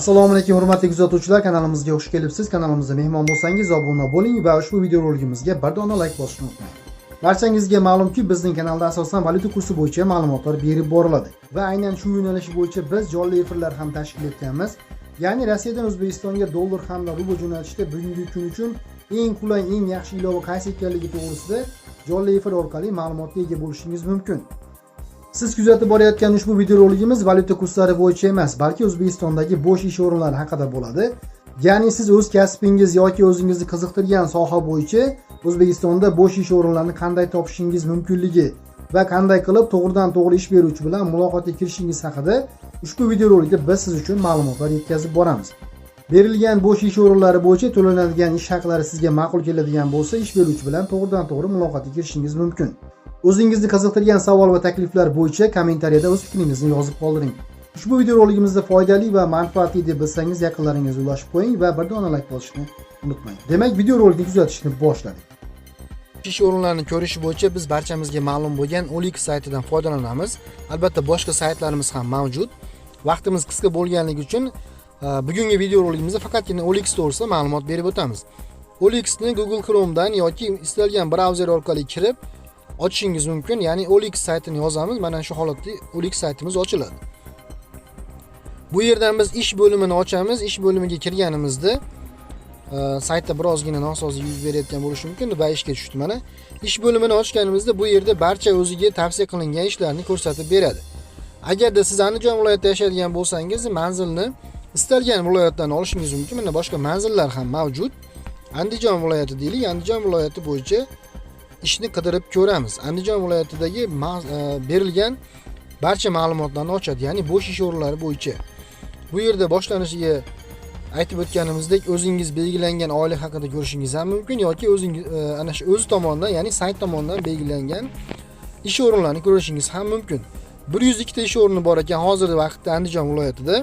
Assalomu alaykum hurmatli kuzatuvchilar, kanalimizga xush kelibsiz. Kanalimizga mehmon bo'lsangiz obuna bo'ling va ushbu video roligimizga bir dona like bosishni unutmang. Barchangizga ma'lumki, bizning kanalda asosan valyuta kursi bo'yicha ma'lumotlar berib boriladi va aynan shu yo'nalish bo'yicha biz jonli efirlar ham tashkil etganmiz. Ya'ni Rossiyadan O'zbekistonga dollar hamda rubl jo'natishda bugungi kun uchun eng qulay, eng yaxshi ilova qaysi ekanligi to'g'risida jonli efir orqali ma'lumotga ega bo'lishingiz mumkin. Siz kuzatib borayotgan ushbu video roligimiz valyuta kurslari bo'yicha emas, balki O'zbekistondagi bo'sh ish o'rinlari haqida bo'ladi. Ya'ni siz o'z kasbingiz yoki o'zingizni qiziqtirgan soha bo'yicha O'zbekistonda bo'sh ish o'rinlarini qanday topishingiz mumkinligi va qanday qilib to'g'ridan-to'g'ri ish beruvchi bilan muloqotga kirishingiz haqida ushbu video rolikda biz siz uchun ma'lumotlar yetkazib boramiz. Berilgan bo'sh ish o'rinlari bo'yicha to'lanadigan ish haqlari sizga ma'qul keladigan bo'lsa, ish beruvchi bilan to'g'ridan-to'g'ri muloqotga kirishingiz mumkin. O'zingizni qiziqtirgan savol va takliflar bo'yicha kommentariyada o'z fikringizni yozib qoldiring. Ushbu video roligimizda foydali va manfaatli deb bilsangiz yaqinlaringizga ulashib qo'ying va bir dona like bosishni unutmang. Demak, video rolikni kuzatishni boshladik. Ish o'rinlarini ko'rish bo'yicha biz barchamizga ma'lum bo'lgan OLX saytidan foydalanamiz. Albatta boshqa saytlarimiz ham mavjud. Vaqtimiz qisqa bo'lganligi uchun bugungi video roligimizda faqatgina OLX to'g'risida ma'lumot berib o'tamiz. OLX ni Google Chrome dan yoki istalgan brauzer orqali kirib ochishingiz mumkin. Ya'ni OLX saytini yozamiz. Mana shu holatda OLX saytimiz ochiladi. Bu yerdan biz ish bo'limini ochamiz. Ish bo'limiga kirganimizda saytda birozgina nosozlik yuz berayotgan bo'lishi mumkin va ishga tushdi. Mana ish bo'limini ochganimizda bu yerda barcha o'ziga tavsiya qilingan ishlarni ko'rsatib beradi. Agarda siz Andijon viloyatida yashaydigan bo'lsangiz, manzilni istalgan viloyatdan olishingiz mumkin. Mana boshqa manzillar ham mavjud. Andijon viloyati deylik, Andijon viloyati bo'yicha ishni qidirib ko'ramiz. Andijon viloyatidagi berilgan barcha ma'lumotlarni ochadi, ya'ni bo'sh ish o'rinlari bo'yicha. Bu yerda boshlanishiga aytib o'tganimizdek, o'zingiz belgilangan oylik haqida ko'rishingiz ham mumkin yoki o'zingiz ana shu o'zi tomonidan, ya'ni sayt tomonidan belgilangan ish o'rinlarini ko'rishingiz ham mumkin. 102 ta ish o'rni bor ekan hozirgi vaqtda Andijon viloyatida.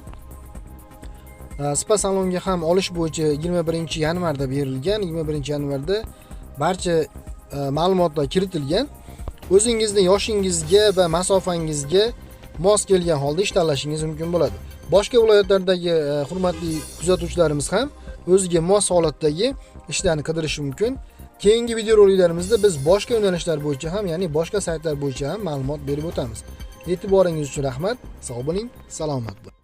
Spa salonga ham olish bo'yicha 21-yanvarda berilgan. 21-yanvarda barcha ma'lumotlar kiritilgan. O'zingizning yoshingizga va masofangizga mos kelgan holda ish tanlashingiz mumkin bo'ladi. Boshqa viloyatlardagi hurmatli kuzatuvchilarimiz ham o'ziga mos holatdagi ishlarni qidirishi mumkin. Keyingi video roliklarimizda biz boshqa yo'nalishlar bo'yicha ham, ya'ni boshqa saytlar bo'yicha ham ma'lumot berib o'tamiz. E'tiboringiz uchun rahmat. Sog' bo'ling, salomat bo'ling.